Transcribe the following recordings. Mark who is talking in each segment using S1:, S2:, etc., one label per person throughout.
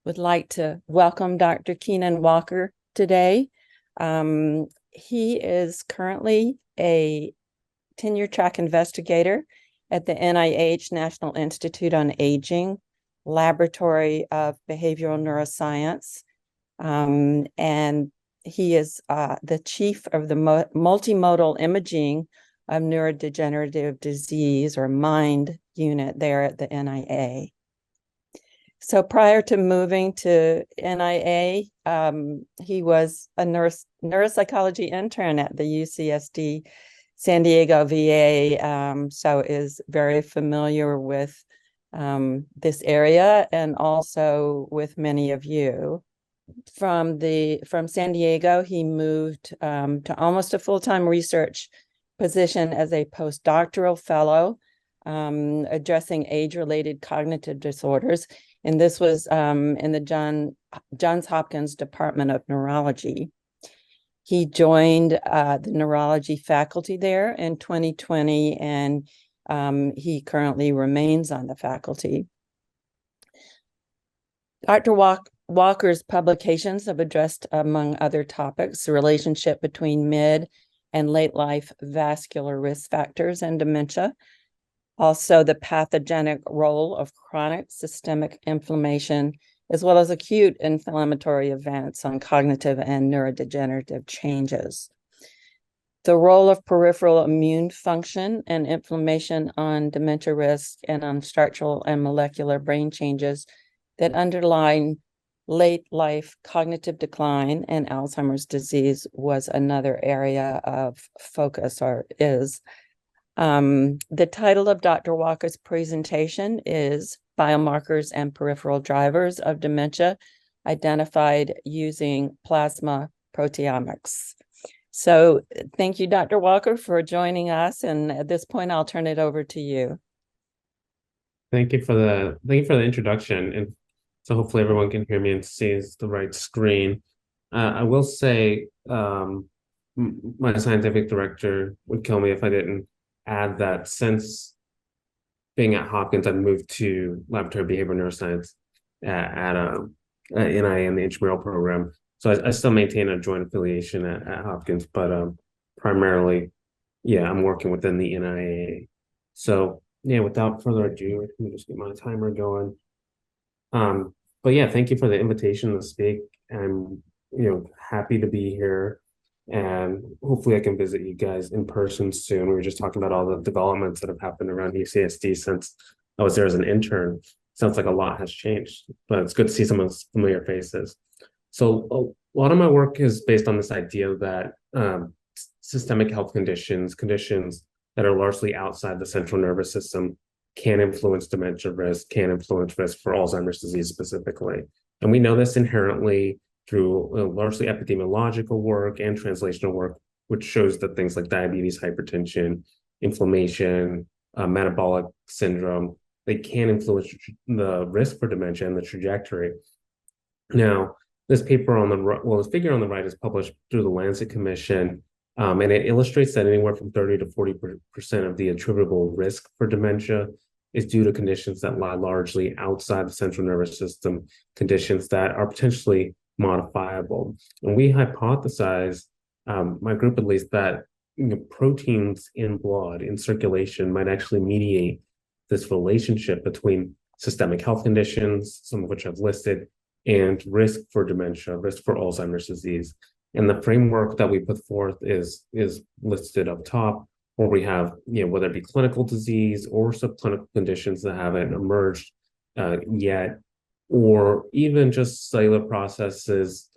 S1: would like to welcome Dr. Keenan Walker today. He is currently a tenure track investigator at the NIH National Institute on Aging Laboratory of Behavioral Neuroscience. And he is the chief of the multimodal imaging of neurodegenerative disease, or MIND unit there at the NIA. So prior to moving to NIA, he was a neuropsychology intern at the UCSD San Diego VA, so is very familiar with this area and also with many of you. From San Diego, he moved to almost a full-time research position as a postdoctoral fellow, addressing age-related cognitive disorders. And this was in the Johns Hopkins Department of Neurology. He joined the neurology faculty there in 2020, and he currently remains on the faculty. Dr. Walker's publications have addressed, among other topics, the relationship between mid and late life vascular risk factors and dementia, also the pathogenic role of chronic systemic inflammation, as well as acute inflammatory events on cognitive and neurodegenerative changes. The role of peripheral immune function and inflammation on dementia risk and on structural and molecular brain changes that underline late life cognitive decline and Alzheimer's disease was another area of focus, or is. The title of Dr. Walker's presentation is Biomarkers and Peripheral Drivers of Dementia Identified Using Plasma Proteomics. So thank you, Dr. Walker, for joining us. And at this point, I'll turn it over to you.
S2: Thank you for the introduction. And so hopefully everyone can hear me and sees the right screen. I will say my scientific director would kill me if I didn't add that since being at Hopkins, I've moved to laboratory behavioral neuroscience at NIA in the intramural program. So I still maintain a joint affiliation at Hopkins, but primarily, yeah, I'm working within the NIA. So yeah, without further ado, let me just get my timer going. But yeah, thank you for the invitation to speak. I'm happy to be here, and hopefully I can visit you guys in person soon. We were just talking about all the developments that have happened around UCSD since I was there as an intern. Sounds like a lot has changed, but it's good to see some of those familiar faces. So a lot of my work is based on this idea that systemic health conditions that are largely outside the central nervous system can influence dementia risk, can influence risk for Alzheimer's disease specifically. And we know this inherently through largely epidemiological work and translational work, which shows that things like diabetes, hypertension, inflammation, metabolic syndrome, they can influence the risk for dementia and the trajectory. Now, this paper on the right, this figure on the right is published through the Lancet Commission, and it illustrates that anywhere from 30 to 40% of the attributable risk for dementia is due to conditions that lie largely outside the central nervous system, conditions that are potentially modifiable. And we hypothesize, my group at least, that proteins in blood, in circulation, might actually mediate this relationship between systemic health conditions, some of which I've listed, and risk for dementia, risk for Alzheimer's disease. And the framework that we put forth is listed up top, where we have, whether it be clinical disease or subclinical conditions that haven't emerged yet, or even just cellular processes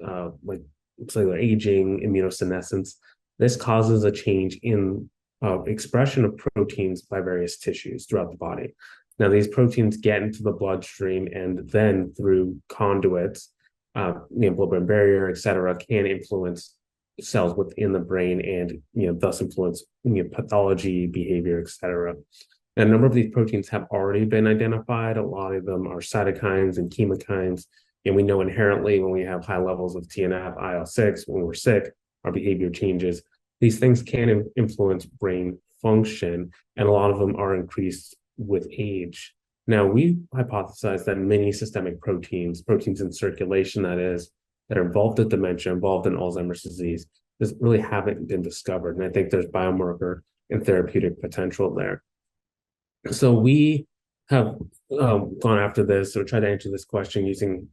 S2: like cellular aging, immunosenescence. This causes a change in expression of proteins by various tissues throughout the body. Now, these proteins get into the bloodstream and then through conduits, blood-brain barrier, et cetera, can influence cells within the brain and, thus influence pathology, behavior, et cetera. And a number of these proteins have already been identified. A lot of them are cytokines and chemokines. And we know inherently when we have high levels of TNF, IL-6, when we're sick, our behavior changes. These things can influence brain function, and a lot of them are increased with age. Now, we hypothesized that many systemic proteins in circulation, that is, that are involved in dementia, involved in Alzheimer's disease, just really haven't been discovered. And I think there's biomarker and therapeutic potential there. So we have gone after this or tried to answer this question using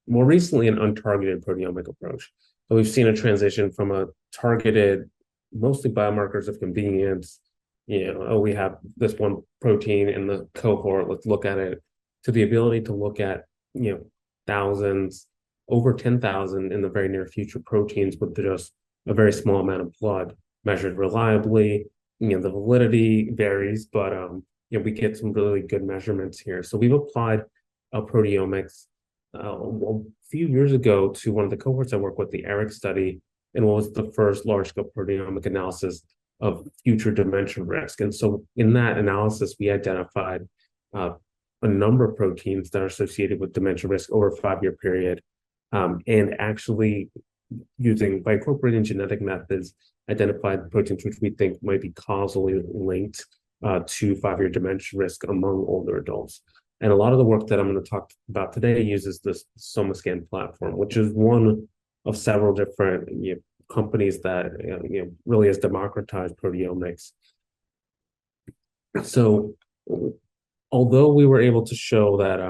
S2: more recently an untargeted proteomic approach. So we've seen a transition from a targeted, mostly biomarkers of convenience, we have this one protein in the cohort, let's look at it, to the ability to look at, thousands, over 10,000 in the very near future proteins with just a very small amount of blood measured reliably. The validity varies, but we get some really good measurements here. So we've applied proteomics a few years ago to one of the cohorts I work with, the ADRC study, and what was the first large-scale proteomic analysis of future dementia risk. And so in that analysis, we identified a number of proteins that are associated with dementia risk over a 5-year period, and actually by incorporating genetic methods, identified proteins which we think might be causally linked to 5-year dementia risk among older adults. And a lot of the work that I'm going to talk about today uses this SomaScan platform, which is one of several different companies that really has democratized proteomics. So although we were able to show that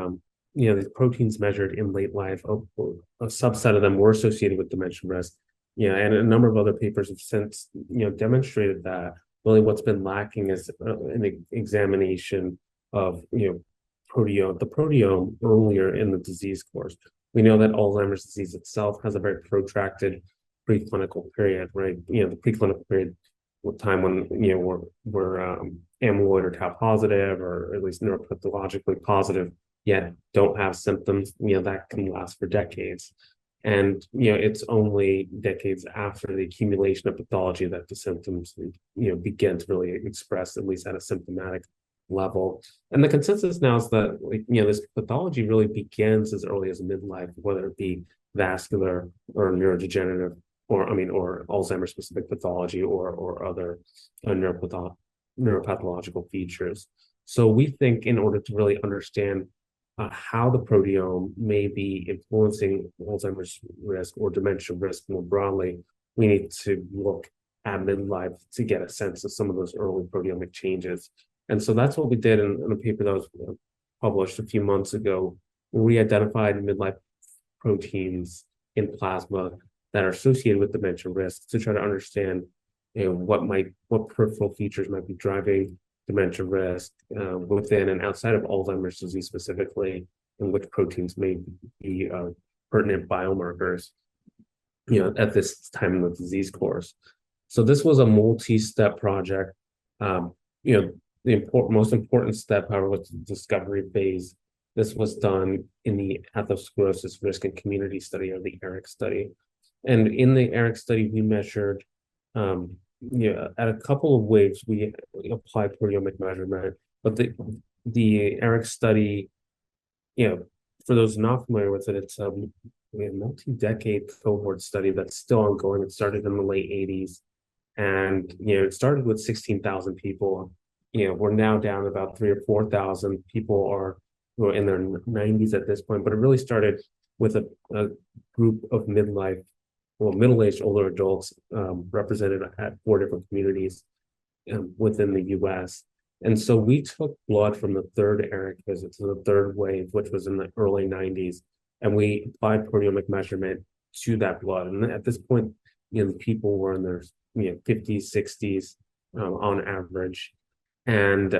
S2: the proteins measured in late life, a subset of them were associated with dementia risk, and a number of other papers have since demonstrated that really what's been lacking is an examination of the proteome earlier in the disease course. We know that Alzheimer's disease itself has a very protracted preclinical period, right? The preclinical period, time when we're amyloid or tau positive, or at least neuropathologically positive, yet don't have symptoms. That can last for decades, and it's only decades after the accumulation of pathology that the symptoms begin to really express, at least at a symptomatic level. And the consensus now is that this pathology really begins as early as midlife, whether it be vascular or neurodegenerative, or Alzheimer's specific pathology or other neuropathological features. So we think in order to really understand how the proteome may be influencing Alzheimer's risk or dementia risk more broadly, we need to look at midlife to get a sense of some of those early proteomic changes. And so that's what we did in a paper that was published a few months ago, where we identified midlife proteins in plasma that are associated with dementia risk to try to understand what peripheral features might be driving dementia risk within and outside of Alzheimer's disease specifically, and which proteins may be pertinent biomarkers at this time in the disease course. So this was a multi-step project. The most important step, however, was the discovery phase. This was done in the atherosclerosis risk and community study, or the ADRC study. And in the ADRC study, we measured, at a couple of ways, we applied proteomic measurement, but the ADRC study, for those not familiar with it, it's a multi-decade cohort study that's still ongoing. It started in the late 80s, and it started with 16,000 people. We're now down about 3,000 or 4,000 people who are in their 90s at this point, but it really started with a group of middle-aged older adults represented at 4 different communities within the US. And so we took blood from the third ADRC visit, to the third wave, which was in the early 90s, and we applied proteomic measurement to that blood. And at this point, the people were in their 50s, 60s on average. And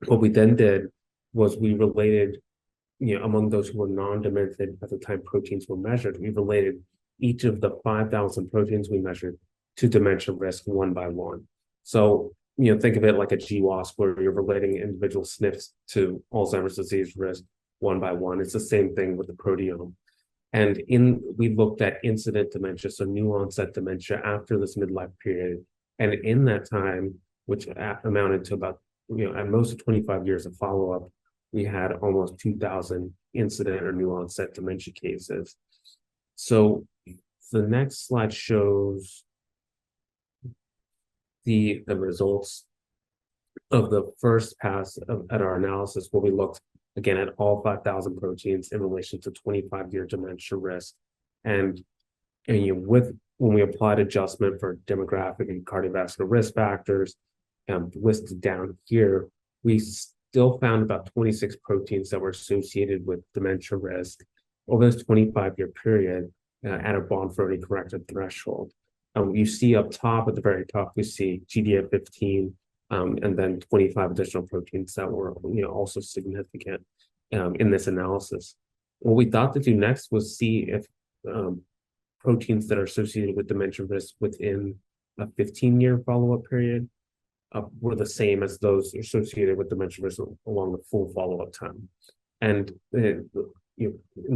S2: what we then did was we related, among those who were non-demented at the time proteins were measured, we related each of the 5,000 proteins we measured to dementia risk one by one. So, think of it like a GWAS, where you're relating individual SNPs to Alzheimer's disease risk one by one. It's the same thing with the proteome. And we looked at incident dementia, so new onset dementia after this midlife period. And in that time, which amounted to about, at most 25 years of follow-up, we had almost 2,000 incident or new onset dementia cases. So the next slide shows the results of the first pass at our analysis, where we looked again at all 5,000 proteins in relation to 25-year dementia risk. And with when we applied adjustment for demographic and cardiovascular risk factors, listed down here, we still found about 26 proteins that were associated with dementia risk over this 25-year period at a Bonferroni corrected threshold. You see up top, at the very top, we see GDF15, and then 25 additional proteins that were also significant in this analysis. What we thought to do next was see if proteins that are associated with dementia risk within a 15-year follow-up period were the same as those associated with dementia risk along the full follow-up time. And in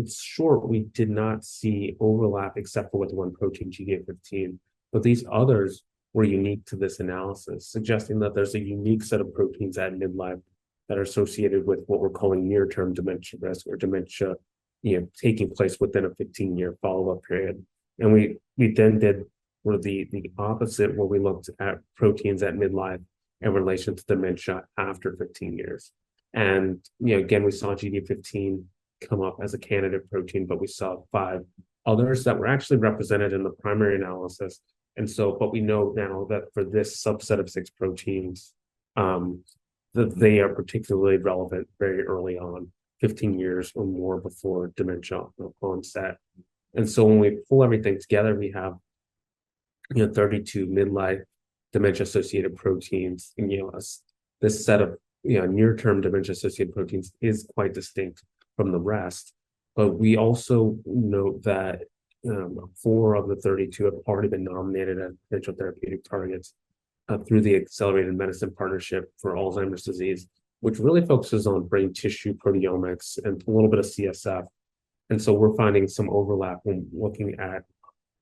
S2: short, we did not see overlap except for with one protein, GDF15, but these others were unique to this analysis, suggesting that there's a unique set of proteins at midlife that are associated with what we're calling near-term dementia risk, or dementia taking place within a 15-year follow-up period. And we then did the opposite, where we looked at proteins at midlife in relation to dementia after 15 years. And again, we saw GD15 come up as a candidate protein, but we saw 5 others that were actually represented in the primary analysis. And so, but we know now that for this subset of 6 proteins, that they are particularly relevant very early on, 15 years or more before dementia onset. And so when we pull everything together, we have 32 midlife dementia-associated proteins. And this set of near-term dementia-associated proteins is quite distinct from the rest. But we also note that 4 of the 32 have already been nominated as potential therapeutic targets through the Accelerated Medicine Partnership for Alzheimer's disease, which really focuses on brain tissue proteomics and a little bit of CSF. And so we're finding some overlap when looking at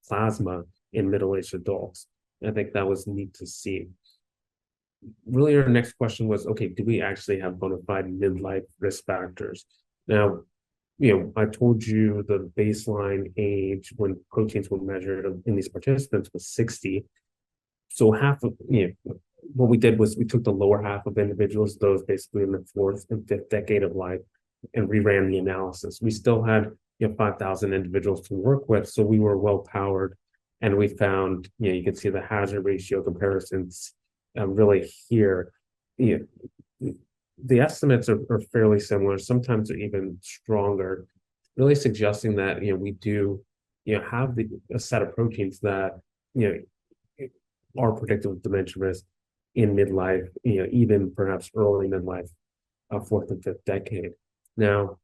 S2: plasma in middle-aged adults. I think that was neat to see. Really, our next question was, okay, do we actually have bona fide midlife risk factors? Now, I told you the baseline age when proteins were measured in these participants was 60. So half of, what we did was we took the lower half of individuals, those basically in the 4th and 5th decade of life, and reran the analysis. We still had 5,000 individuals to work with, so we were well powered, and we found, you can see the hazard ratio comparisons really here. The estimates are fairly similar. Sometimes they're even stronger, really suggesting that we do have a set of proteins that are predictive of dementia risk in midlife, even perhaps early midlife, 4th and 5th decade. Now,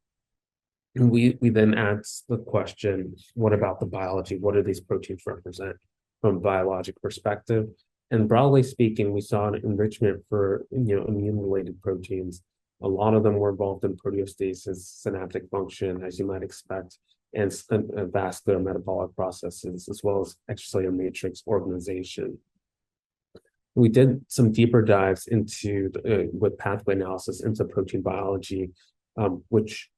S2: we then ask the question, what about the biology? What do these proteins represent from a biologic perspective? And broadly speaking, we saw an enrichment for immune-related proteins. A lot of them were involved in proteostasis, synaptic function, as you might expect, and vascular metabolic processes, as well as extracellular matrix organization. We did some deeper dives into with pathway analysis into protein biology, which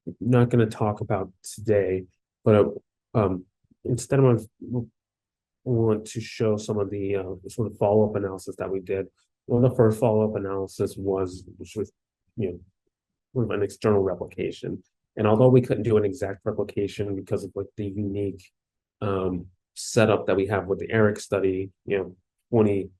S2: I'm not going to talk about today, but instead of want to show some of the sort of follow-up analysis that we did. One of the first follow-up analysis was sort of an external replication. And although we couldn't do an exact replication because of the unique setup that we have with the ERIC study, 20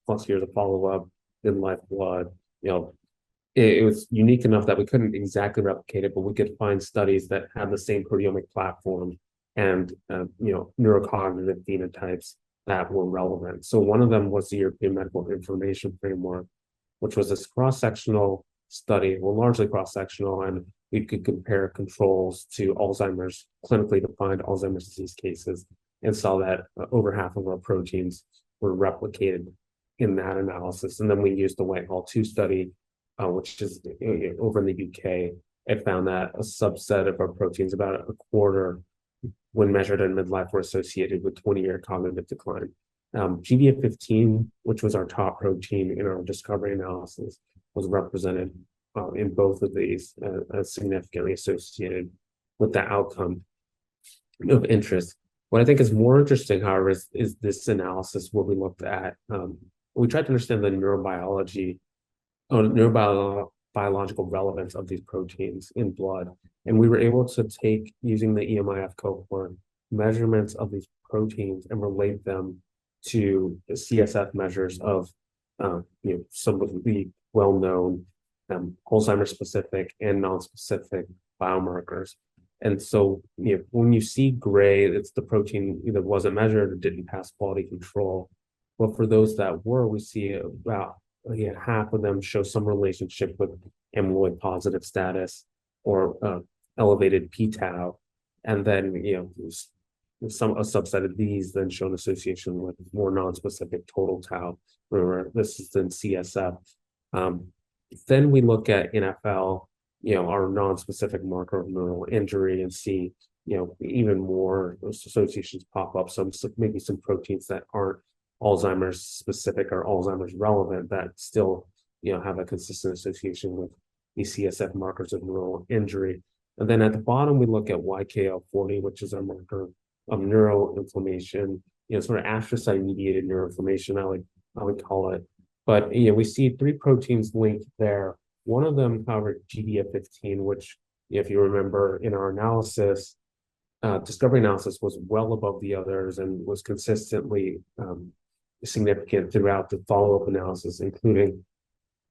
S2: plus years of follow-up in live blood, it was unique enough that we couldn't exactly replicate it, but we could find studies that had the same proteomic platform and neurocognitive phenotypes that were relevant. So one of them was the European Medical Information Framework, which was this cross-sectional study, largely cross-sectional, and we could compare controls to Alzheimer's, clinically defined Alzheimer's disease cases, and saw that over half of our proteins were replicated in that analysis. And then we used the Whitehall 2 study, which is over in the UK. It found that a subset of our proteins, about a quarter, when measured in midlife, were associated with 20-year cognitive decline. GDF15, which was our top protein in our discovery analysis, was represented in both of these as significantly associated with the outcome of interest. What I think is more interesting, however, is this analysis where we looked at, we tried to understand the neurobiology neurobiological relevance of these proteins in blood. And we were able to take, using the EMIF cohort, measurements of these proteins and relate them to the CSF measures of some of the well-known Alzheimer's specific and non-specific biomarkers. And so, when you see gray, it's the protein either wasn't measured or didn't pass quality control. But for those that were, we see about half of them show some relationship with amyloid positive status or elevated p-tau. And then, a subset of these then show an association with more non-specific total tau. Remember, this is in CSF. Then we look at NFL, our non-specific marker of neural injury, and see, even more associations pop up. Maybe some proteins that aren't Alzheimer's specific or Alzheimer's relevant that still, have a consistent association with the CSF markers of neural injury. And then at the bottom, we look at YKL40, which is our marker of neuroinflammation, sort of astrocyte-mediated neuroinflammation, I would call it. But we see 3 proteins linked there. One of them, however, GDF15, which, if you remember in our analysis, discovery analysis was well above the others and was consistently significant throughout the follow-up analysis, including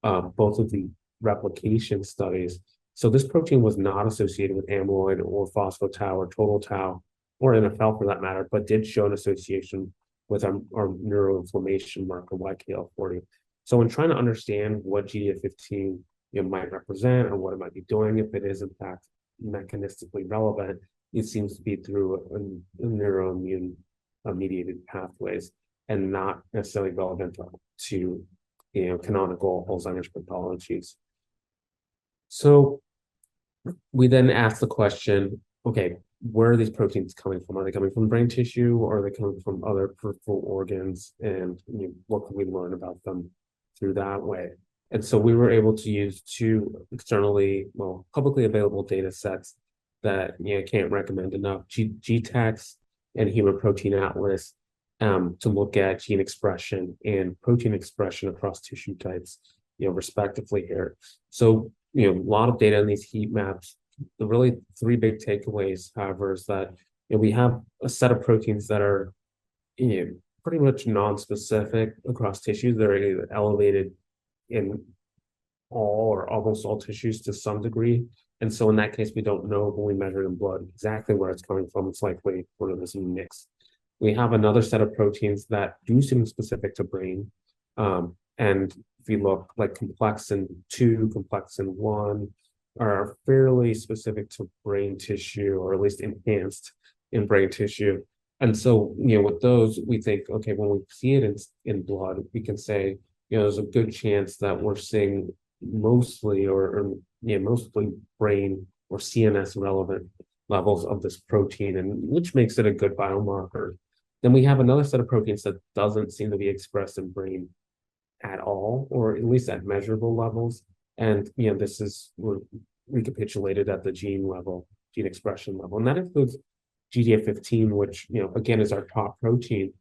S2: both of the replication studies. So this protein was not associated with amyloid or phospho-tau or total tau or NFL for that matter, but did show an association with our neuroinflammation marker YKL40. So in trying to understand what GDF15 might represent or what it might be doing, if it is in fact mechanistically relevant, it seems to be through a neuroimmune mediated pathways and not necessarily relevant to canonical Alzheimer's pathologies. So we then ask the question, okay, where are these proteins coming from? Are they coming from brain tissue, or are they coming from other peripheral organs? And what can we learn about them through that way? And so we were able to use 2 publicly available data sets that can't recommend enough: GTEx and Human Protein Atlas, to look at gene expression and protein expression across tissue types, respectively here. So a lot of data in these heat maps. The really 3 big takeaways, however, is that we have a set of proteins that are pretty much non-specific across tissues. They're either elevated in all or almost all tissues to some degree. And so in that case, we don't know when we measure in blood exactly where it's coming from. It's likely one of this mix. We have another set of proteins that do seem specific to brain. And if you look like complexin 2, complexin 1, are fairly specific to brain tissue, or at least enhanced in brain tissue. And so, with those, we think, okay, when we see it in blood, we can say, there's a good chance that we're seeing mostly mostly brain or CNS relevant levels of this protein, and which makes it a good biomarker. Then we have another set of proteins that doesn't seem to be expressed in brain at all, or at least at measurable levels. And this is recapitulated at the gene level, gene expression level, and that includes GDF15, which again is our top protein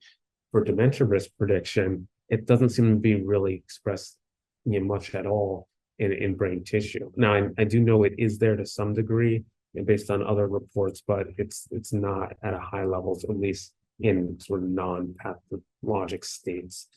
S2: for dementia risk prediction. It doesn't seem to be really expressed much at all in brain tissue. Now, I do know it is there to some degree, based on other reports, but it's not at a high level, at least in sort of non-pathologic states.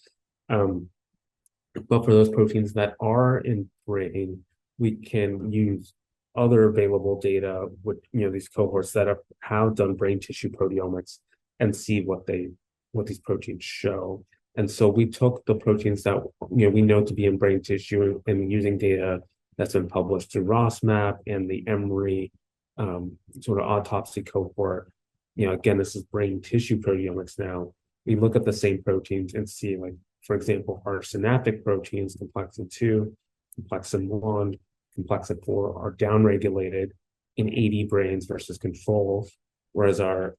S2: But for those proteins that are in brain, we can use other available data with these cohorts that have done brain tissue proteomics and see what these proteins show. And so we took the proteins that we know to be in brain tissue, and using data that's been published through ROSMAP and the Emory sort of autopsy cohort. Again, this is brain tissue proteomics now. We look at the same proteins and see, like, for example, our synaptic proteins, complexin 2, complexin 1, complexin 4, are downregulated in AD brains versus controls, whereas our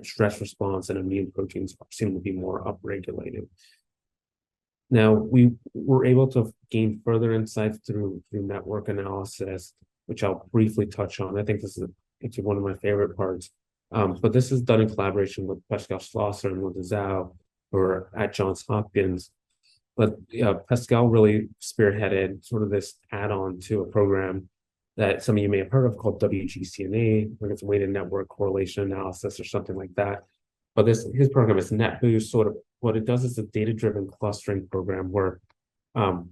S2: stress response and immune proteins seem to be more upregulated. Now, we were able to gain further insights through network analysis, which I'll briefly touch on. I think this is actually one of my favorite parts. But this is done in collaboration with Pascal Schlosser and Linda Zhao, who are at Johns Hopkins. Pascal really spearheaded sort of this add-on to a program that some of you may have heard of called WGCNA, like it's weighted network correlation analysis or something like that. But his program is NetBoost. Sort of what it does is a data-driven clustering program where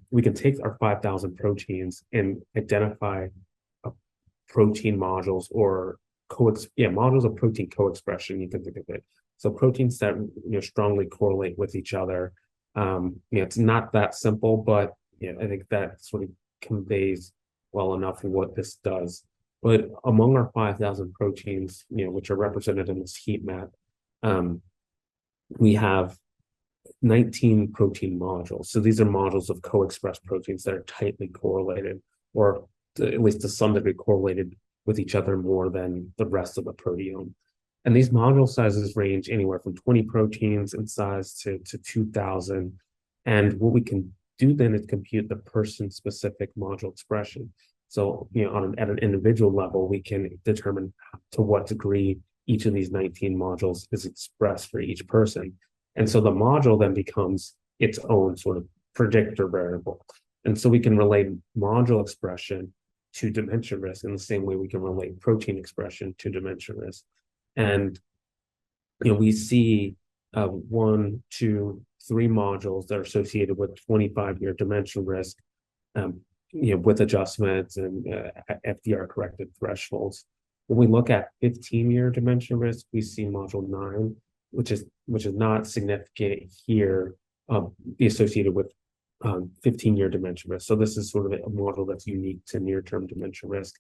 S2: we can take our 5,000 proteins and identify protein modules or modules of protein co-expression. You can think of it. So proteins that strongly correlate with each other. It's not that simple, but I think that sort of conveys well enough what this does. But among our 5,000 proteins, which are represented in this heat map, we have 19 protein modules. So these are modules of co-expressed proteins that are tightly correlated, or at least to some degree correlated with each other more than the rest of the proteome. And these module sizes range anywhere from 20 proteins in size to 2,000. And what we can do then is compute the person-specific module expression. So, at an individual level, we can determine to what degree each of these 19 modules is expressed for each person. And so the module then becomes its own sort of predictor variable. And so we can relate module expression to dementia risk in the same way we can relate protein expression to dementia risk. And we see 1, 2, 3 modules that are associated with 25-year dementia risk, with adjustments and FDR corrected thresholds. When we look at 15-year dementia risk, we see module 9, which is not significant here, be associated with 15-year dementia risk. So this is sort of a module that's unique to near-term dementia risk.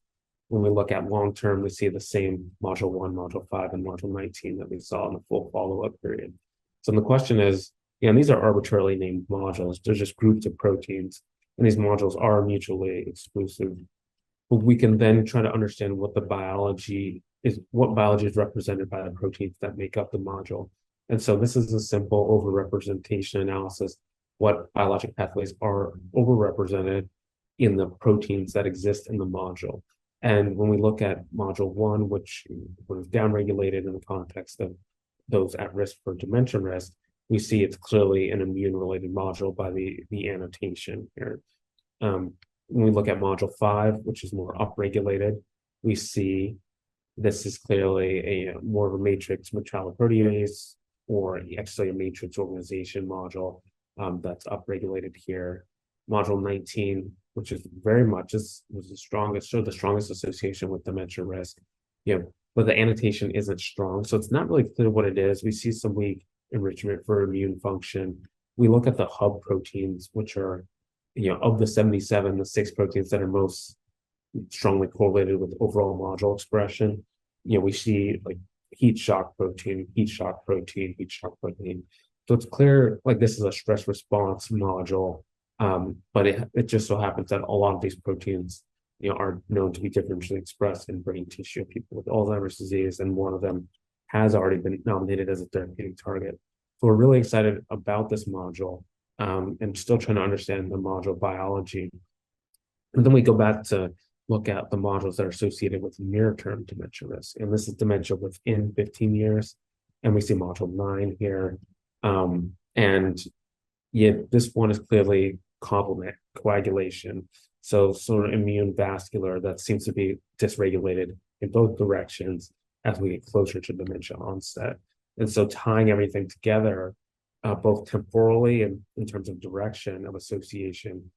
S2: When we look at long-term, we see the same module 1, module 5, and module 19 that we saw in the full follow-up period. So the question is, these are arbitrarily named modules. They're just groups of proteins, and these modules are mutually exclusive. But we can then try to understand what biology is represented by the proteins that make up the module. And so this is a simple overrepresentation analysis. What biologic pathways are overrepresented in the proteins that exist in the module. And when we look at module 1, which was downregulated in the context of those at risk for dementia risk, we see it's clearly an immune-related module by the annotation here. When we look at module 5, which is more upregulated, we see this is clearly more of a matrix metalloproteinase or extracellular matrix organization module that's upregulated here. Module 19, which is very much was the strongest association with dementia risk, but the annotation isn't strong, so it's not really clear what it is. We see some weak enrichment for immune function. We look at the hub proteins, which are, of the 77, the 6 proteins that are most strongly correlated with overall module expression. We see like heat shock protein, heat shock protein, heat shock protein. So it's clear like this is a stress response module, but it just so happens that a lot of these proteins, are known to be differentially expressed in brain tissue of people with Alzheimer's disease, and one of them has already been nominated as a therapeutic target. So we're really excited about this module, and still trying to understand the module biology. And then we go back to look at the modules that are associated with near-term dementia risk. And this is dementia within 15 years. And we see module 9 here. This one is clearly complement coagulation. So sort of immune vascular that seems to be dysregulated in both directions as we get closer to dementia onset. And so tying everything together, both temporally and in terms of direction of association,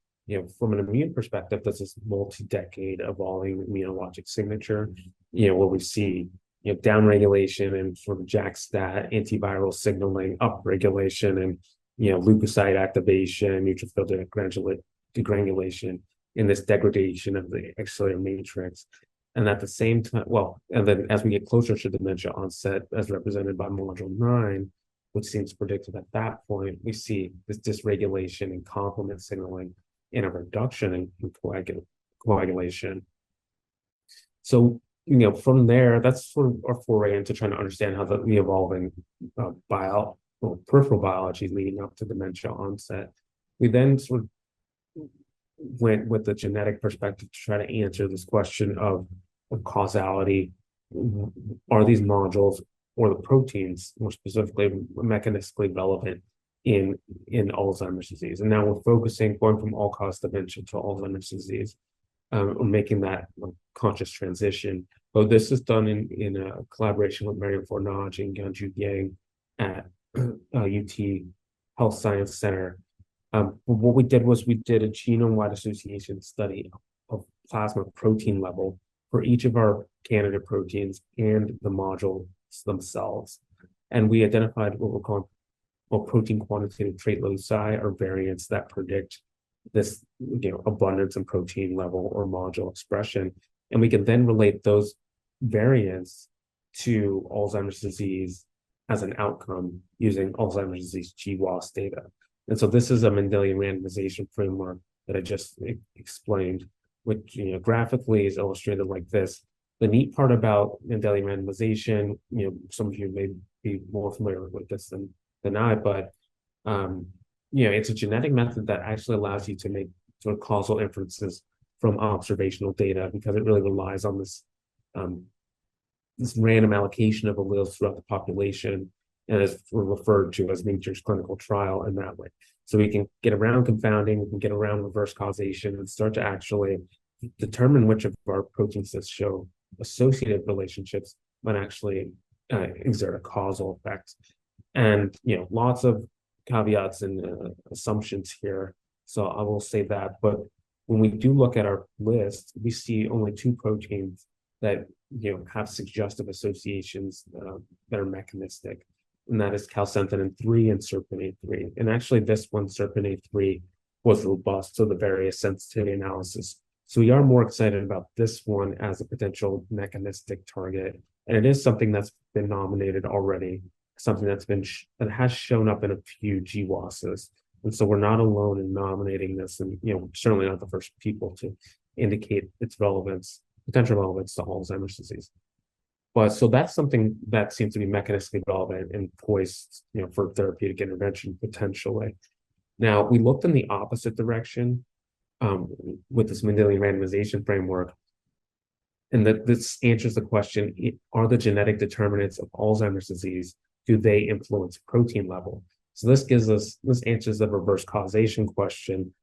S2: from an immune perspective, this is multi-decade evolving immunologic signature, where we see, downregulation and sort of JAK-STAT antiviral signaling, upregulation and, leukocyte activation, neutrophil degranulation in this degradation of the extracellular matrix. And at the same time, and then as we get closer to dementia onset, as represented by module 9, which seems predictive at that point, we see this dysregulation and complement signaling and a reduction in coagulation. So, from there, that's sort of our foray into trying to understand how the evolving peripheral biology leading up to dementia onset. We then sort of went with the genetic perspective to try to answer this question of causality. Are these modules or the proteins more specifically mechanistically relevant in Alzheimer's disease. And now we're focusing, going from all-cause dementia to Alzheimer's disease, making that conscious transition. But this is done in a collaboration with Marion Fornage and Ganju Yang at UT Health Science Center. What we did was we did a genome-wide association study of plasma protein level for each of our candidate proteins and the modules themselves. And we identified what we're calling protein quantitative trait loci, or variants that predict this abundance in protein level or module expression. And we can then relate those variants to Alzheimer's disease as an outcome using Alzheimer's disease GWAS data. And so this is a Mendelian randomization framework that I just explained, which graphically is illustrated like this. The neat part about Mendelian randomization, some of you may be more familiar with this than I, but it's a genetic method that actually allows you to make sort of causal inferences from observational data, because it really relies on this this random allocation of alleles throughout the population, and is referred to as nature's clinical trial in that way. So we can get around confounding, we can get around reverse causation, and start to actually determine which of our proteins that show associated relationships might actually exert a causal effect. And lots of caveats and assumptions here, so I will say that. But when we do look at our list, we see only 2 proteins that have suggestive associations that are mechanistic, and that is calcentinin 3 and serpinate 3. And actually, this one, serpinate 3, was robust to the various sensitivity analysis. So we are more excited about this one as a potential mechanistic target, and it is something that's been nominated already, something that's been that has shown up in a few GWASs. And so we're not alone in nominating this, and certainly not the first people to indicate its relevance, potential relevance to Alzheimer's disease. But so that's something that seems to be mechanistically relevant and poised, for therapeutic intervention potentially. Now, we looked in the opposite direction with this Mendelian randomization framework, and that this answers the question: are the genetic determinants of Alzheimer's disease, do they influence protein level? So this answers the reverse causation question.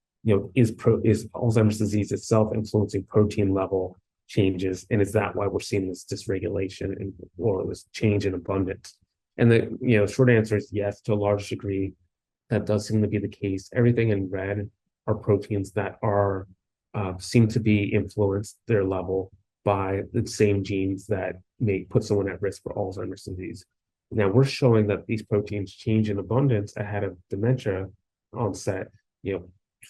S2: Is Alzheimer's disease itself influencing protein level changes, and is that why we're seeing this dysregulation or this change in abundance? And the short answer is yes, to a large degree. That does seem to be the case. Everything in red are proteins that are seem to be influenced their level by the same genes that may put someone at risk for Alzheimer's disease. Now we're showing that these proteins change in abundance ahead of dementia onset,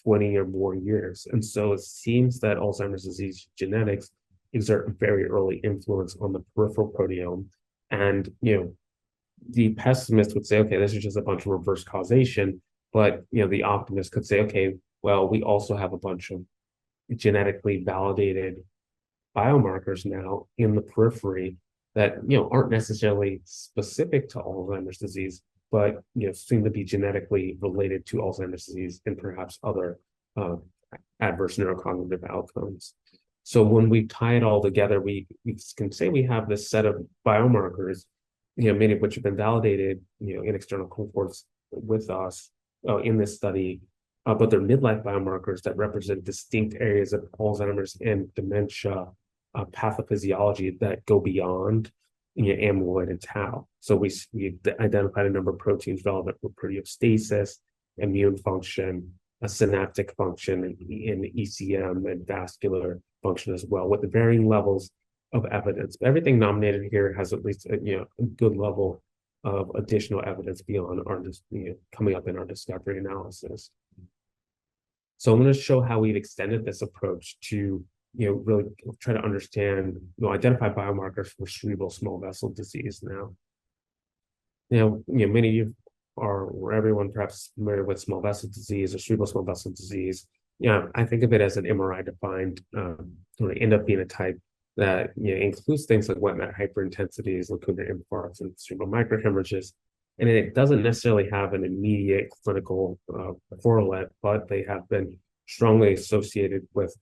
S2: 20 or more years. And so it seems that Alzheimer's disease genetics exert very early influence on the peripheral proteome. And, the pessimist would say, okay, this is just a bunch of reverse causation. But, the optimist could say, okay, well, we also have a bunch of genetically validated biomarkers now in the periphery that, aren't necessarily specific to Alzheimer's disease, but, seem to be genetically related to Alzheimer's disease and perhaps other adverse neurocognitive outcomes. So when we tie it all together, we can say we have this set of biomarkers, many of which have been validated, in external cohorts with us in this study, but they're midlife biomarkers that represent distinct areas of Alzheimer's and dementia pathophysiology that go beyond amyloid and tau. So we identified a number of proteins relevant for proteostasis, immune function, a synaptic function, in ECM and vascular function as well, with the varying levels of evidence. But everything nominated here has at least a good level of additional evidence beyond our coming up in our discovery analysis. So I'm going to show how we've extended this approach to really try to understand, identify biomarkers for cerebral small vessel disease now. Many of you or everyone perhaps familiar with small vessel disease or cerebral small vessel disease. I think of it as an MRI-defined phenotype that includes things like wet matter hyperintensities, lacunar infarcts, and cerebral microhemorrhages. And it doesn't necessarily have an immediate clinical correlate, but they have been strongly associated with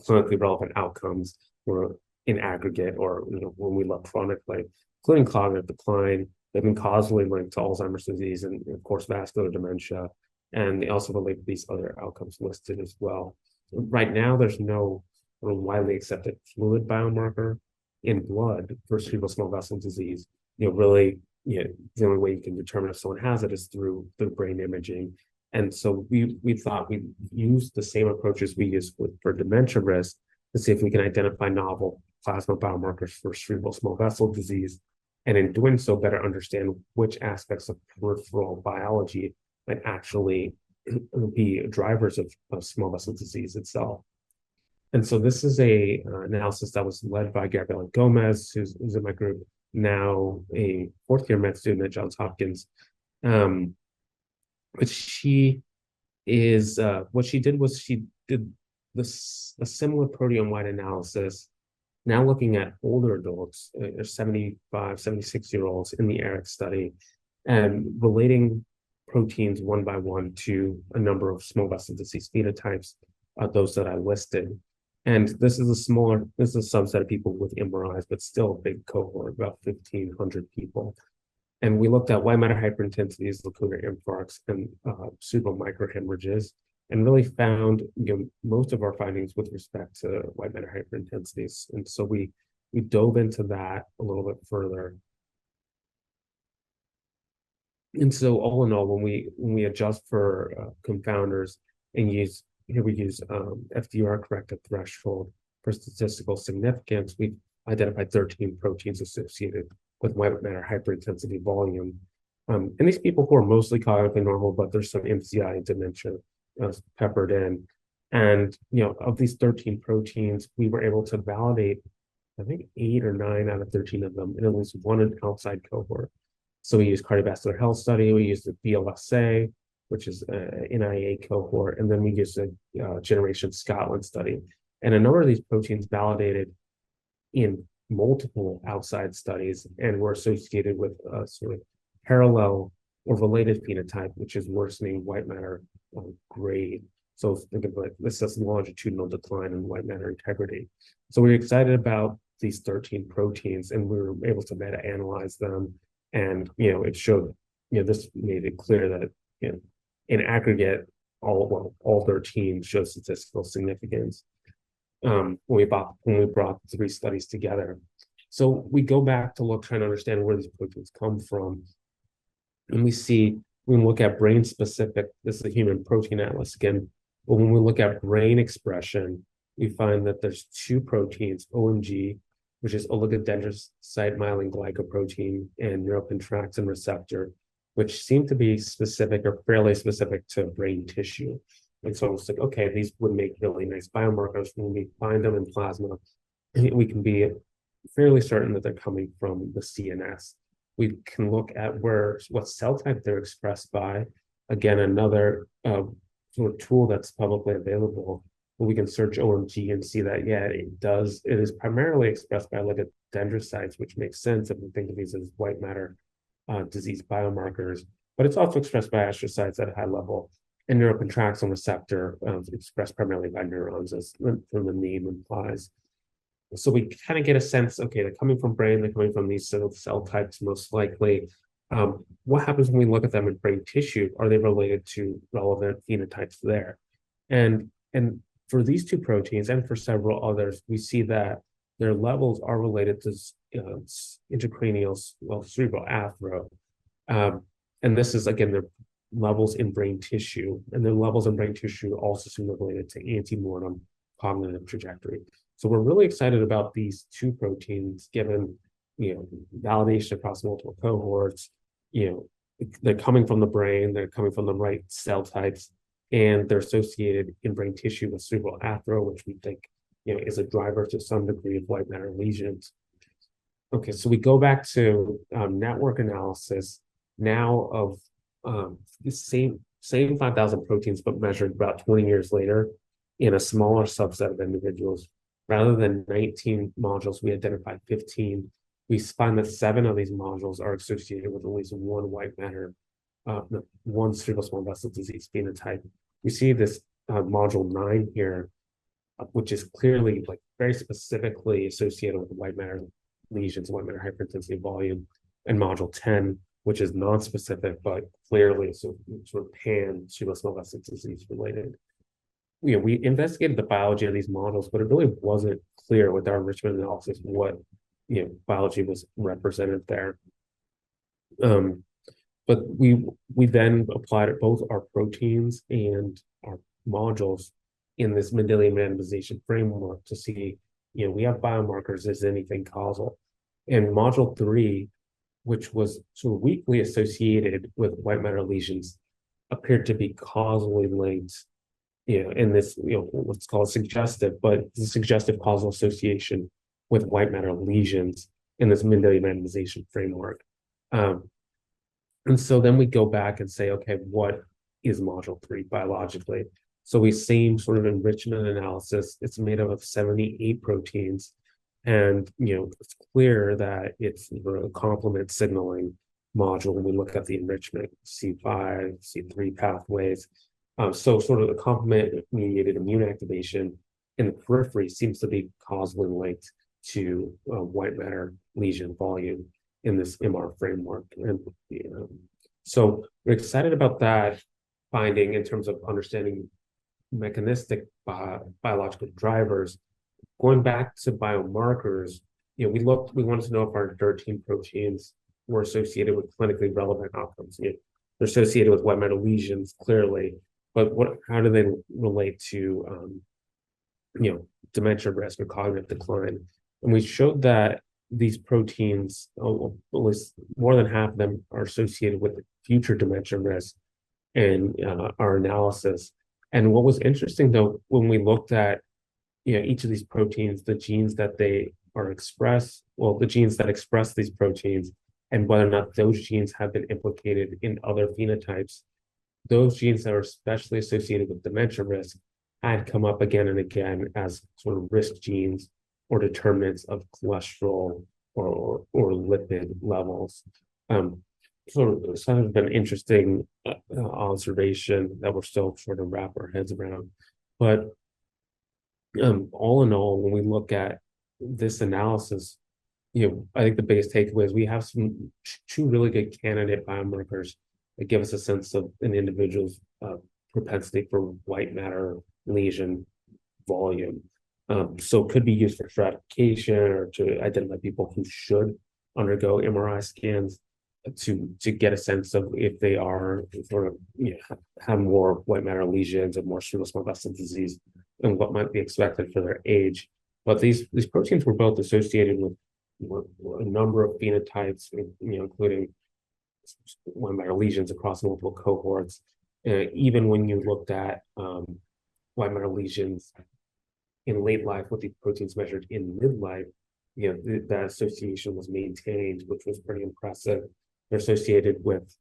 S2: clinically relevant outcomes or in aggregate, or when we look chronically, including cognitive decline, They've been causally linked to Alzheimer's disease and, of course, vascular dementia. And they also relate to these other outcomes listed as well. Right now, there's no widely accepted fluid biomarker in blood for cerebral small vessel disease. Really, the only way you can determine if someone has it is through brain imaging. And so we thought we'd use the same approaches we use for dementia risk to see if we can identify novel plasma biomarkers for cerebral small vessel disease, and in doing so, better understand which aspects of peripheral biology might actually be drivers of small vessel disease itself. And so this is a analysis that was led by Gabriela Gomez, who's in my group, now a fourth-year med student at Johns Hopkins. But she is, what she did was she did a similar proteome-wide analysis, now looking at older adults, 75, 76-year-olds in the ADRC study, and relating proteins one by one to a number of small vessel disease phenotypes, those that I listed. And this is a subset of people with MRIs, but still a big cohort, about 1,500 people. And we looked at white matter hyperintensities, lacunar infarcts, and cerebral microhemorrhages, and really found most of our findings with respect to white matter hyperintensities. And so we dove into that a little bit further. And so all in all, when we adjust for confounders and we use FDR corrected threshold for statistical significance, we've identified 13 proteins associated with white matter hyperintensity volume. And these people who are mostly cognitively normal, but there's some MCI and dementia peppered in. And of these 13 proteins, we were able to validate, I think, 8 or 9 out of 13 of them in at least one outside cohort. So we used cardiovascular health study, we used the BLSA, which is an NIA cohort, and then we used a Generation Scotland study. And a number of these proteins validated in multiple outside studies and were associated with a sort of parallel or related phenotype, which is worsening white matter grade. So think of like this as longitudinal decline in white matter integrity. So we're excited about these 13 proteins, and we were able to meta-analyze them. And it showed, this made it clear that in aggregate, all 13 showed statistical significance when we brought 3 studies together. So we go back to trying to understand where these proteins come from, and we look at brain specific. This is a human protein atlas again, but when we look at brain expression, we find that there's 2 proteins, OMG, which is oligodendrocyte myelin glycoprotein, and neuropentraxin receptor, which seem to be specific or fairly specific to brain tissue. And so it's like, okay, these would make really nice biomarkers. When we find them in plasma, we can be fairly certain that they're coming from the CNS. We can look at what cell type they're expressed by. Again, another sort of tool that's publicly available. We can search OMG and see that, it is primarily expressed by oligodendrocytes, which makes sense if we think of these as white matter disease biomarkers, but it's also expressed by astrocytes at a high level, and neuropentraxin receptor expressed primarily by neurons, as from the name implies. So we kind of get a sense, okay, they're coming from brain, they're coming from these cell types most likely. What happens when we look at them in brain tissue? Are they related to relevant phenotypes there? And for these 2 proteins and for several others, we see that their levels are related to intracranial, cerebral athero. And this is, again, their levels in brain tissue, and their levels in brain tissue also seem related to antemortem cognitive trajectory. So we're really excited about these 2 proteins, given, validation across multiple cohorts. They're coming from the brain, they're coming from the right cell types, and they're associated in brain tissue with cerebral athero, which we think is a driver to some degree of white matter lesions. Okay, so we go back to network analysis now of the same 5,000 proteins, but measured about 20 years later in a smaller subset of individuals. Rather than 19 modules, we identified 15. We find that 7 of these modules are associated with at least one white matter, one cerebral small vessel disease phenotype. We see this module 9 here, which is clearly very specifically associated with white matter lesions, white matter hyperintensity volume. and module 10, which is non-specific, but clearly sort of pan cerebral vascular disease related. We investigated the biology of these models, but it really wasn't clear with our enrichment analysis what biology was represented there. But we then applied both our proteins and our modules in this Mendelian randomization framework to see, we have biomarkers, is anything causal? And module 3, which was sort of weakly associated with white matter lesions, appeared to be causally linked, in this, what's called suggestive, but the suggestive causal association with white matter lesions in this Mendelian randomization framework. And so then we go back and say, okay, what is module 3 biologically? So we same sort of enrichment analysis. It's made up of 78 proteins. And, it's clear that it's a complement signaling module when we look at the enrichment, C5, C3 pathways. So sort of the complement-mediated immune activation in the periphery seems to be causally linked to white matter lesion volume in this MR framework. And so we're excited about that finding in terms of understanding mechanistic biological drivers. Going back to biomarkers, we wanted to know if our 13 proteins were associated with clinically relevant outcomes. They're associated with white matter lesions, clearly, but how do they relate to dementia risk or cognitive decline? And we showed that these proteins, at least more than half of them, are associated with future dementia risk in our analysis. And what was interesting, though, when we looked at each of these proteins, the genes that they are expressed, the genes that express these proteins, and whether or not those genes have been implicated in other phenotypes, those genes that are especially associated with dementia risk had come up again and again as sort of risk genes or determinants of cholesterol or lipid levels. So it's kind of an interesting observation that we're still trying to wrap our heads around. But all in all, when we look at this analysis, I think the biggest takeaway is we have two really good candidate biomarkers that give us a sense of an individual's propensity for white matter lesion volume. So it could be used for stratification or to identify people who should undergo MRI scans to get a sense of if they are sort of have more white matter lesions and more cerebral vascular disease and what might be expected for their age. But these proteins were both associated with a number of phenotypes, including white matter lesions across multiple cohorts. Even when you looked at white matter lesions in late life, what these proteins measured in midlife, that association was maintained, which was pretty impressive. They're associated with,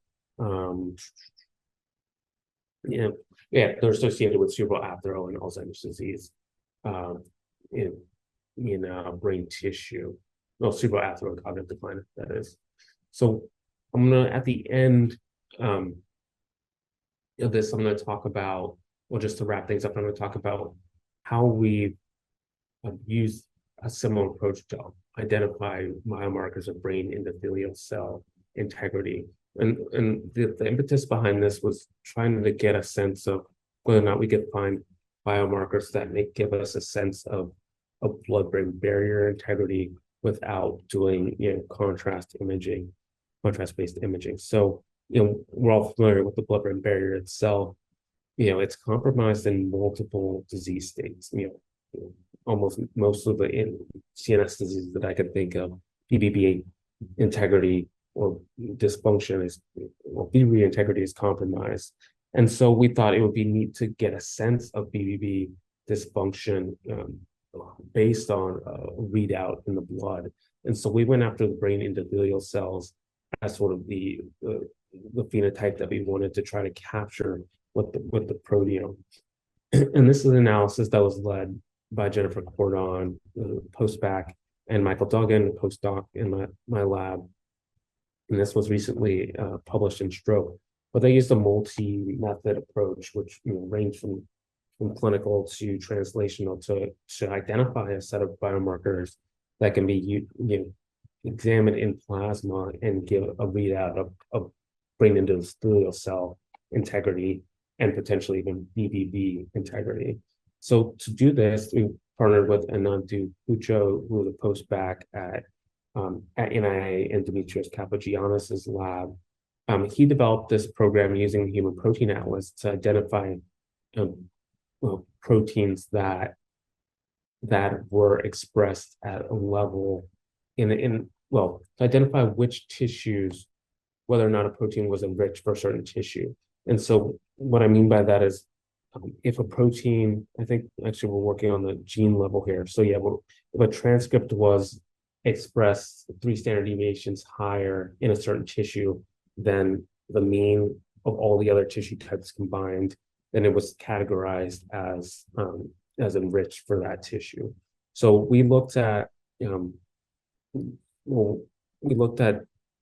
S2: they're associated with cerebral athero and Alzheimer's disease in brain tissue. Well, cerebral athero and cognitive decline, that is. So I'm gonna, at the end of this, I'm gonna talk about, just to wrap things up, I'm gonna talk about how we use a similar approach to identify biomarkers of brain endothelial cell integrity. And the impetus behind this was trying to get a sense of whether or not we could find biomarkers that may give us a sense of blood-brain barrier integrity without doing contrast-based imaging. So we're all familiar with the blood-brain barrier itself. It's compromised in multiple disease states. Almost most of the CNS diseases that I can think of, BBB integrity or dysfunction BBB integrity is compromised. And so we thought it would be neat to get a sense of BBB dysfunction based on a readout in the blood. And so we went after the brain endothelial cells as sort of the phenotype that we wanted to try to capture with the proteome. And this is an analysis that was led by Jennifer Cordon, post-bac, and Michael Duggan, postdoc in my lab. And this was recently published in Stroke. But they used a multi-method approach, which ranged from clinical to translational to identify a set of biomarkers that can be examine in plasma and give a readout of brain endothelial cell integrity and potentially even BBB integrity. So to do this, we partnered with Anantu Pucho, who was a post-bac at NIA and Demetrios Kapagiannis' lab. He developed this program using the Human Protein Atlas to identify proteins that were expressed at a level to identify which tissues, whether or not a protein was enriched for a certain tissue. And so what I mean by that is if a protein, I think actually we're working on the gene level here. So yeah, if a transcript was expressed 3 standard deviations higher in a certain tissue than the mean of all the other tissue types combined, then it was categorized as enriched for that tissue. So we looked at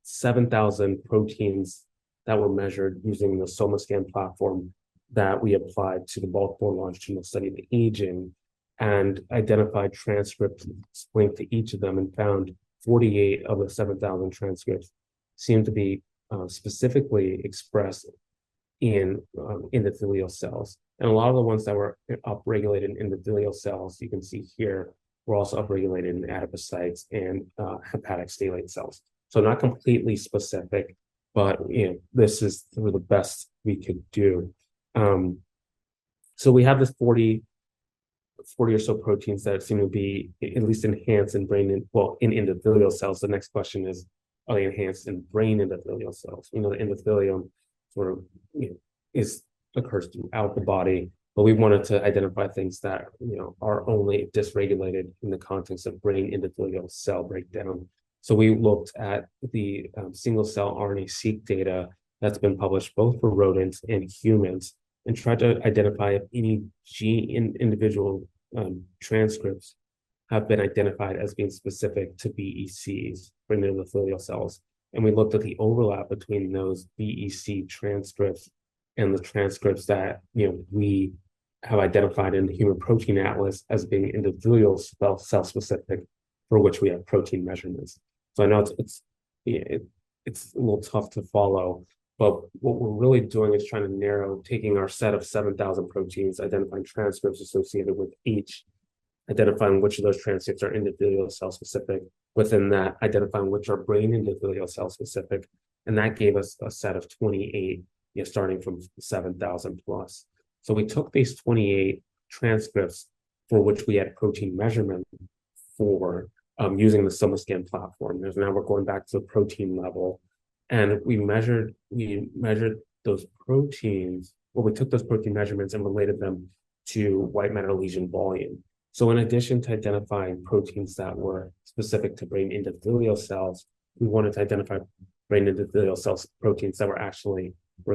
S2: 7,000 proteins that were measured using the SomaScan platform that we applied to the Baltimore longitudinal study of aging, and identified transcripts linked to each of them, and found 48 of the 7,000 transcripts seemed to be specifically expressed in endothelial cells. And a lot of the ones that were upregulated in endothelial cells, you can see here, were also upregulated in adipocytes and hepatic stellate cells. So not completely specific, but this is the best we could do. So we have this 40 or so proteins that seem to be at least enhanced in in endothelial cells. The next question is, are they enhanced in brain endothelial cells? The endothelium sort of occurs throughout the body, but we wanted to identify things that are only dysregulated in the context of brain endothelial cell breakdown. So we looked at the single cell RNA-seq data that's been published both for rodents and humans, and tried to identify if any gene individual transcripts have been identified as being specific to BECs, brain endothelial cells. And we looked at the overlap between those BEC transcripts and the transcripts that we have identified in the Human Protein Atlas as being endothelial cell specific, for which we have protein measurements. So I know it's a little tough to follow, but what we're really doing is trying to narrow, taking our set of 7,000 proteins, identifying transcripts associated with each, identifying which of those transcripts are endothelial cell specific, within that, identifying which are brain endothelial cell specific, and that gave us a set of 28, starting from 7,000 plus. So we took these 28 transcripts for which we had protein measurement for using the SomaScan platform. Now we're going back to the protein level, and we measured those proteins. Well, we took those protein measurements and related them to white matter lesion volume. So in addition to identifying proteins that were specific to brain endothelial cells, we wanted to identify brain endothelial cells proteins that were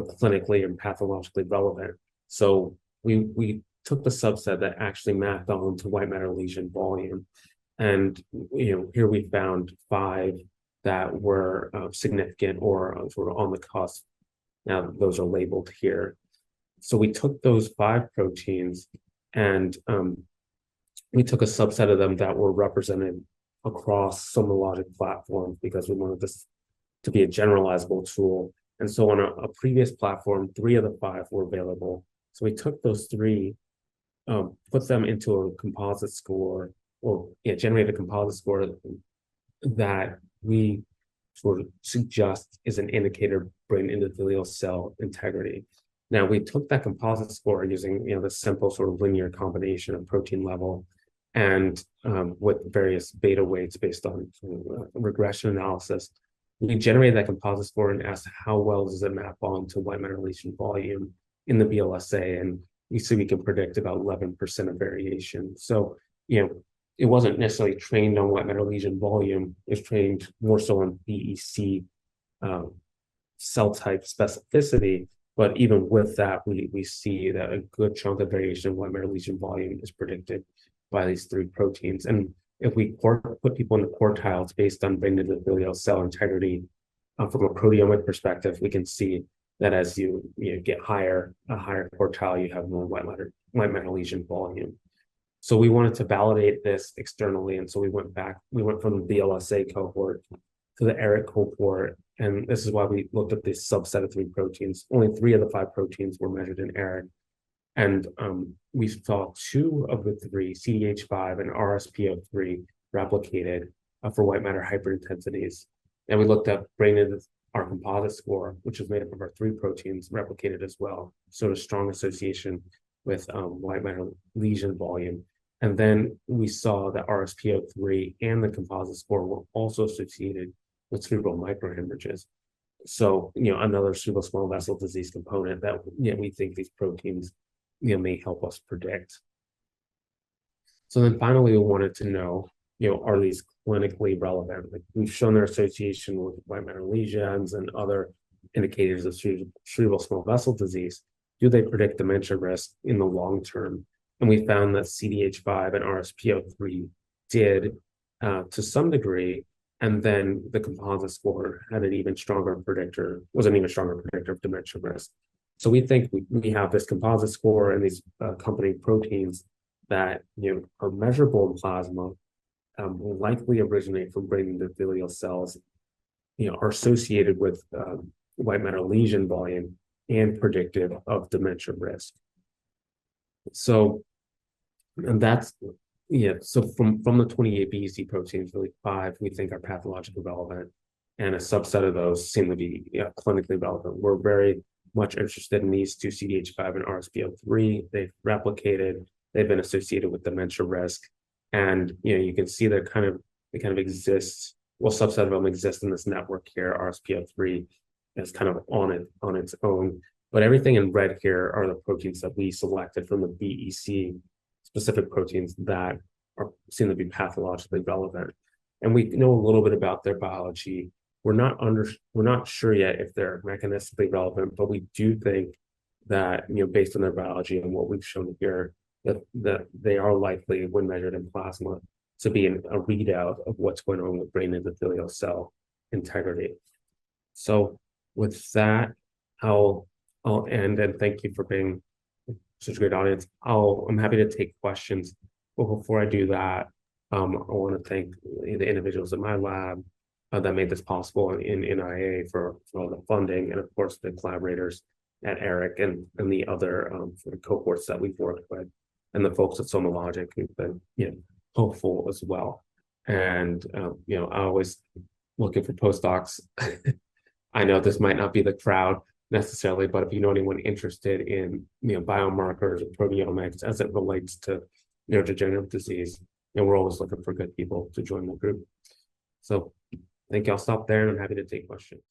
S2: clinically and pathologically relevant. So we took the subset that actually mapped onto white matter lesion volume. And here we found 5 that were significant or sort of on the cusp. Now those are labeled here. So we took those 5 proteins and we took a subset of them that were represented across SomaLogic platforms because we wanted this to be a generalizable tool. And so on a previous platform, 3 of the 5 were available. So we took those 3, put them into a composite score, generated a composite score that we sort of suggest is an indicator of brain endothelial cell integrity. Now we took that composite score using the simple sort of linear combination of protein level and with various beta weights based on regression analysis. We generated that composite score and asked how well does it map onto white matter lesion volume in the BLSA, and we see we can predict about 11% of variation. So it wasn't necessarily trained on white matter lesion volume. It was trained more so on BEC cell type specificity. But even with that, we see that a good chunk of variation in white matter lesion volume is predicted by these 3 proteins. And if we put people in the quartiles based on brain endothelial cell integrity from a proteomic perspective, we can see that as you get a higher quartile, you have more white matter lesion volume. So we wanted to validate this externally, and so we went from the BLSA cohort to the ERIC cohort, and this is why we looked at this subset of 3 proteins. Only 3 of the 5 proteins were measured in ERIC, and we saw 2 of the 3, CDH5 and RSPO3, replicated for white matter hyperintensities. And we looked at our composite score, which is made up of our 3 proteins, replicated as well. So a strong association with white matter lesion volume. And then we saw that RSPO3 and the composite score were also associated with cerebral microhemorrhages. So, another cerebral small vessel disease component that we think these proteins may help us predict. So then finally, we wanted to know, are these clinically relevant? Like, we've shown their association with white matter lesions and other indicators of cerebral small vessel disease. Do they predict dementia risk in the long term? And we found that CDH5 and RSPO3 did to some degree, and then the composite score was an even stronger predictor of dementia risk. So we think we have this composite score and these accompanying proteins that are measurable in plasma, will likely originate from brain endothelial cells, are associated with white matter lesion volume and predictive of dementia risk. So, and that's, so from the 28 BEC proteins, really 5 we think are pathologically relevant, and a subset of those seem to be clinically relevant. We're very much interested in these 2, CDH5 and RSPO3. They've replicated, they've been associated with dementia risk, and you can see they kind of exist. Well, subset of them exist in this network here. RSPO3 is kind of on its own, but everything in red here are the proteins that we selected from the BEC specific proteins that seem to be pathologically relevant. And we know a little bit about their biology. We're not sure yet if they're mechanistically relevant, but we do think that, based on their biology and what we've shown here, that they are likely, when measured in plasma, to be a readout of what's going on with brain endothelial cell integrity. So with that, I'll end, and thank you for being such a great audience. I'm happy to take questions, but before I do that, I want to thank the individuals in my lab that made this possible in NIA for all the funding, and of course the collaborators at ERIC and the other sort of cohorts that we've worked with, and the folks at SomaLogic who've been hopeful as well. And I always looking for postdocs. I know this might not be the crowd necessarily, but if you know anyone interested in biomarkers or proteomics as it relates to neurodegenerative disease, we're always looking for good people to join the group. So thank you. I'll stop there, and I'm happy to take questions.